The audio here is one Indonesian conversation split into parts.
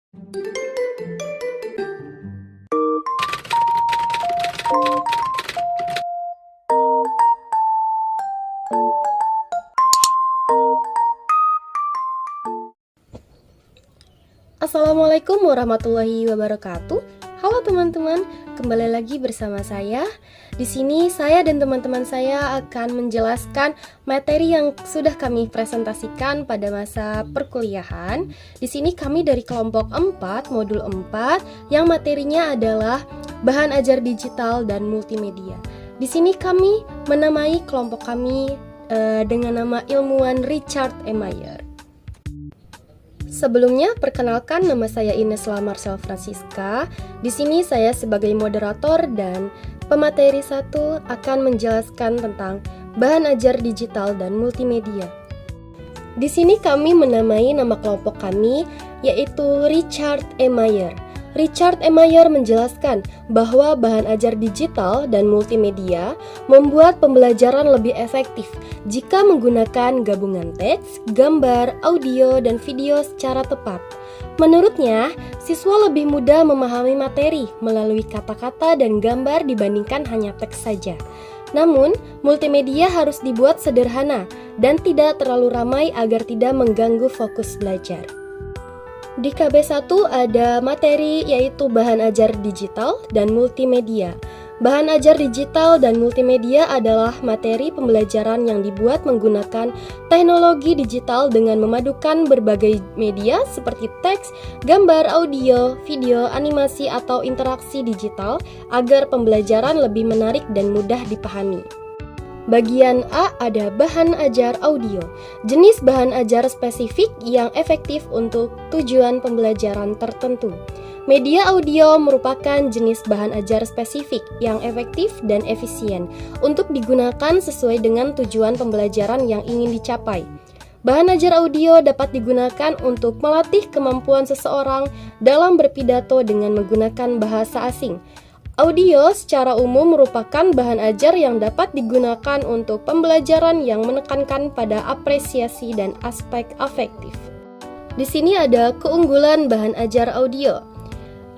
Assalamualaikum warahmatullahi wabarakatuh. Halo teman-teman, kembali lagi bersama saya. Di sini saya dan teman-teman saya akan menjelaskan materi yang sudah kami presentasikan pada masa perkuliahan. Di sini kami dari kelompok 4, modul 4, yang materinya adalah bahan ajar digital dan multimedia. Di sini kami menamai kelompok kami dengan nama ilmuwan Richard E. Mayer. Sebelumnya, perkenalkan, nama saya Inesla Marcel Francisca. Di sini saya sebagai moderator dan pemateri 1 akan menjelaskan tentang bahan ajar digital dan multimedia. Di sini kami menamai nama kelompok kami yaitu Richard E. Mayer. Richard E. Mayer menjelaskan bahwa bahan ajar digital dan multimedia membuat pembelajaran lebih efektif jika menggunakan gabungan teks, gambar, audio, dan video secara tepat. Menurutnya, siswa lebih mudah memahami materi melalui kata-kata dan gambar dibandingkan hanya teks saja. Namun, multimedia harus dibuat sederhana dan tidak terlalu ramai agar tidak mengganggu fokus belajar. Di KB1 ada materi yaitu bahan ajar digital dan multimedia. Bahan ajar digital dan multimedia adalah materi pembelajaran yang dibuat menggunakan teknologi digital dengan memadukan berbagai media seperti teks, gambar, audio, video, animasi, atau interaksi digital agar pembelajaran lebih menarik dan mudah dipahami. Bagian A ada bahan ajar audio, jenis bahan ajar spesifik yang efektif untuk tujuan pembelajaran tertentu. Media audio merupakan jenis bahan ajar spesifik yang efektif dan efisien untuk digunakan sesuai dengan tujuan pembelajaran yang ingin dicapai. Bahan ajar audio dapat digunakan untuk melatih kemampuan seseorang dalam berpidato dengan menggunakan bahasa asing. Audio secara umum merupakan bahan ajar yang dapat digunakan untuk pembelajaran yang menekankan pada apresiasi dan aspek afektif. Di sini ada keunggulan bahan ajar audio.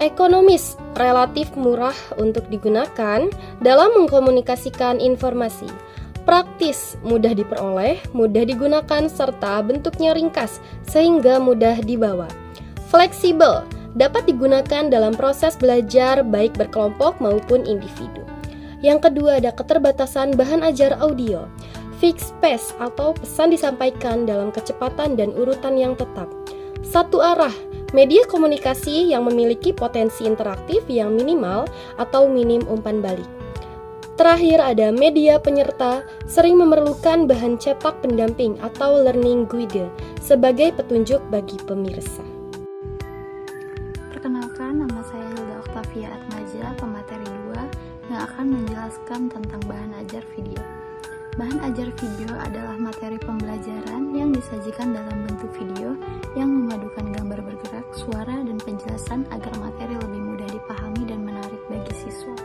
Ekonomis, relatif murah untuk digunakan dalam mengkomunikasikan informasi. Praktis, mudah diperoleh, mudah digunakan, serta bentuknya ringkas sehingga mudah dibawa. Fleksibel, dapat digunakan dalam proses belajar baik berkelompok maupun individu. Yang kedua ada keterbatasan bahan ajar audio. Fixed pace atau pesan disampaikan dalam kecepatan dan urutan yang tetap. Satu arah, media komunikasi yang memiliki potensi interaktif yang minimal atau minim umpan balik. Terakhir ada media penyerta, sering memerlukan bahan cetak pendamping atau learning guide sebagai petunjuk bagi pemirsa. Perkenalkan, nama saya Hilda Oktavia Atmaja, pemateri 2 yang akan menjelaskan tentang bahan ajar video. Bahan ajar video adalah materi pembelajaran yang disajikan dalam bentuk video yang memadukan gambar bergerak, suara, dan penjelasan agar materi lebih mudah dipahami dan menarik bagi siswa.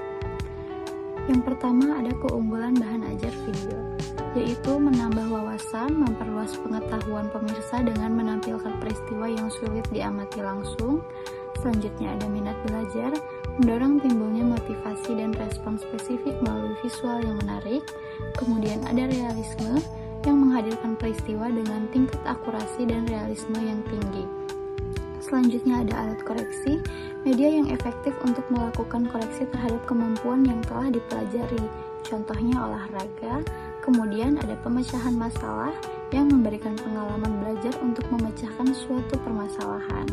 Yang pertama ada keunggulan bahan ajar video, yaitu menambah wawasan, memperluas pengetahuan pemirsa dengan menampilkan peristiwa yang sulit diamati langsung. Selanjutnya ada minat belajar, mendorong timbulnya motivasi dan respon spesifik melalui visual yang menarik. Kemudian ada realisme, yang menghadirkan peristiwa dengan tingkat akurasi dan realisme yang tinggi. Selanjutnya ada alat koreksi, media yang efektif untuk melakukan koreksi terhadap kemampuan yang telah dipelajari, contohnya olahraga. Kemudian ada pemecahan masalah, yang memberikan pengalaman belajar untuk memecahkan suatu permasalahan.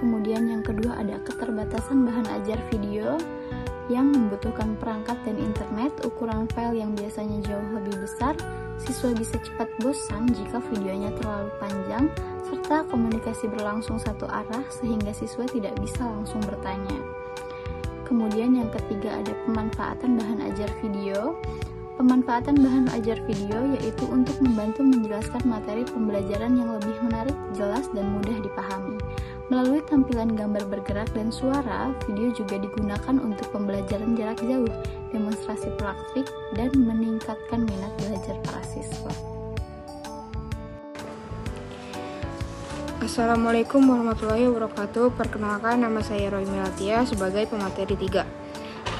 Kemudian yang kedua ada keterbatasan bahan ajar video yang membutuhkan perangkat dan internet, ukuran file yang biasanya jauh lebih besar, siswa bisa cepat bosan jika videonya terlalu panjang, serta komunikasi berlangsung satu arah sehingga siswa tidak bisa langsung bertanya. Kemudian yang ketiga ada pemanfaatan bahan ajar video. Pemanfaatan bahan ajar video yaitu untuk membantu menjelaskan materi pembelajaran yang lebih menarik, jelas, dan mudah dipahami. Melalui tampilan gambar bergerak dan suara, video juga digunakan untuk pembelajaran jarak jauh, demonstrasi praktik, dan meningkatkan minat belajar para siswa. Assalamualaikum warahmatullahi wabarakatuh. Perkenalkan, nama saya Roy Melatia sebagai pemateri 3.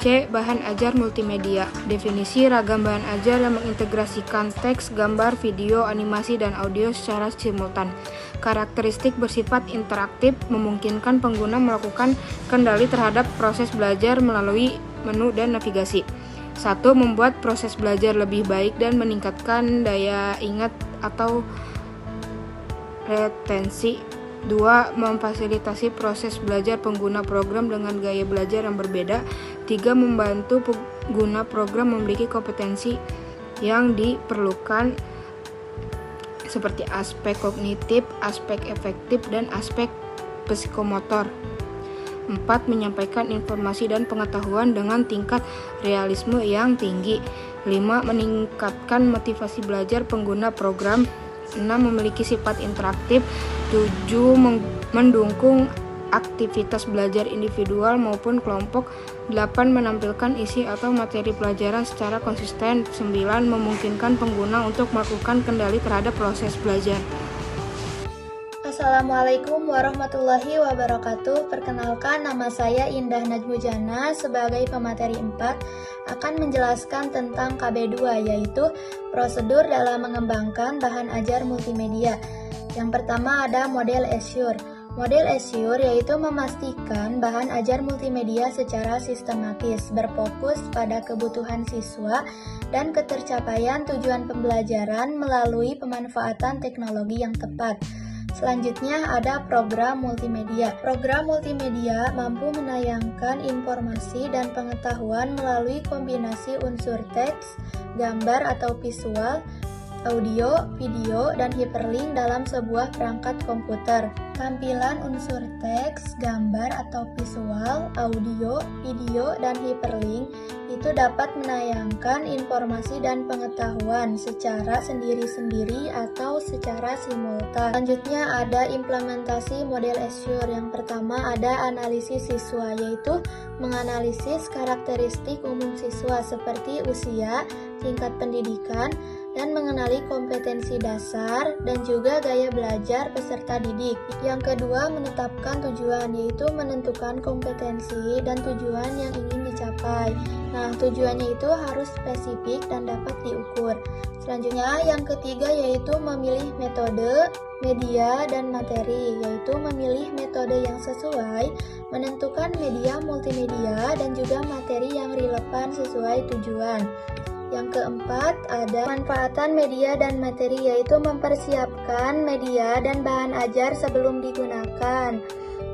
C. Bahan ajar multimedia. Definisi ragam bahan ajar yang mengintegrasikan teks, gambar, video, animasi, dan audio secara simultan. Karakteristik bersifat interaktif, memungkinkan pengguna melakukan kendali terhadap proses belajar melalui menu dan navigasi. 1. Membuat proses belajar lebih baik dan meningkatkan daya ingat atau retensi. 2. Memfasilitasi proses belajar pengguna program dengan gaya belajar yang berbeda. 3. Membantu pengguna program memiliki kompetensi yang diperlukan seperti aspek kognitif, aspek efektif, dan aspek psikomotor. 4. Menyampaikan informasi dan pengetahuan dengan tingkat realisme yang tinggi. 5. Meningkatkan motivasi belajar pengguna program. 6. Memiliki sifat interaktif. 7. Mendukung aktivitas belajar individual maupun kelompok. 8. Menampilkan isi atau materi pelajaran secara konsisten. 9. Memungkinkan pengguna untuk melakukan kendali terhadap proses belajar. Assalamualaikum warahmatullahi wabarakatuh. Perkenalkan, nama saya Indah Najmujana sebagai pemateri 4 akan menjelaskan tentang KB2, yaitu prosedur dalam mengembangkan bahan ajar multimedia. Yang pertama ada model Assure. Model Assure yaitu memastikan bahan ajar multimedia secara sistematis, berfokus pada kebutuhan siswa dan ketercapaian tujuan pembelajaran melalui pemanfaatan teknologi yang tepat. Selanjutnya ada program multimedia. Program multimedia mampu menayangkan informasi dan pengetahuan melalui kombinasi unsur teks, gambar atau visual, audio, video, dan hyperlink dalam sebuah perangkat komputer. Tampilan unsur teks, gambar atau visual, audio, video, dan hyperlink itu dapat menayangkan informasi dan pengetahuan secara sendiri-sendiri atau secara simultan. Selanjutnya ada implementasi model Assure. Yang pertama ada analisis siswa, yaitu menganalisis karakteristik umum siswa seperti usia, tingkat pendidikan, dan mengenali kompetensi dasar dan juga gaya belajar peserta didik. Yang kedua, menetapkan tujuan, yaitu menentukan kompetensi dan tujuan yang ingin dicapai. Nah, tujuannya itu harus spesifik dan dapat diukur. Selanjutnya, yang ketiga yaitu memilih metode, media, dan materi, yaitu memilih metode yang sesuai, menentukan media multimedia, dan juga materi yang relevan sesuai tujuan. Yang keempat, ada manfaatan media dan materi, yaitu mempersiapkan media dan bahan ajar sebelum digunakan,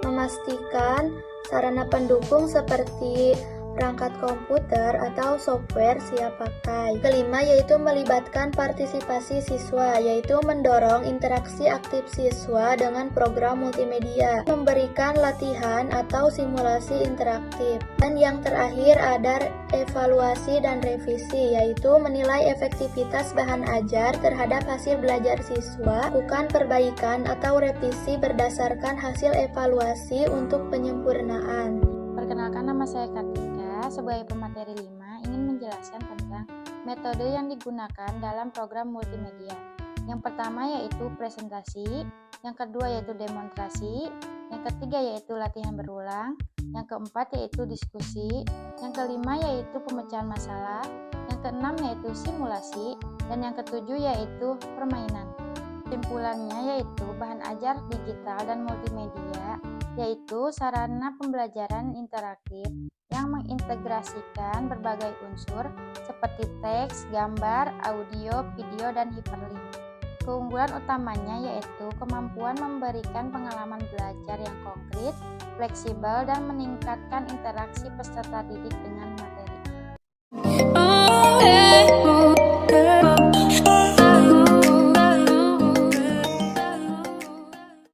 memastikan sarana pendukung seperti perangkat komputer atau software siap pakai. Kelima yaitu melibatkan partisipasi siswa, yaitu mendorong interaksi aktif siswa dengan program multimedia, memberikan latihan atau simulasi interaktif. Dan yang terakhir ada evaluasi dan revisi, yaitu menilai efektivitas bahan ajar terhadap hasil belajar siswa, lakukan perbaikan atau revisi berdasarkan hasil evaluasi untuk penyempurnaan. Perkenalkan, nama saya Kartika sebagai pemateri 5 ingin menjelaskan tentang metode yang digunakan dalam program multimedia. Yang pertama yaitu presentasi, yang kedua yaitu demonstrasi, yang ketiga yaitu latihan berulang, yang keempat yaitu diskusi, yang kelima yaitu pemecahan masalah, yang keenam yaitu simulasi, dan yang ketujuh yaitu permainan. Kesimpulannya yaitu bahan ajar digital dan multimedia yaitu sarana pembelajaran interaktif yang mengintegrasikan berbagai unsur seperti teks, gambar, audio, video, dan hyperlink. Keunggulan utamanya yaitu kemampuan memberikan pengalaman belajar yang konkret, fleksibel, dan meningkatkan interaksi peserta didik dengan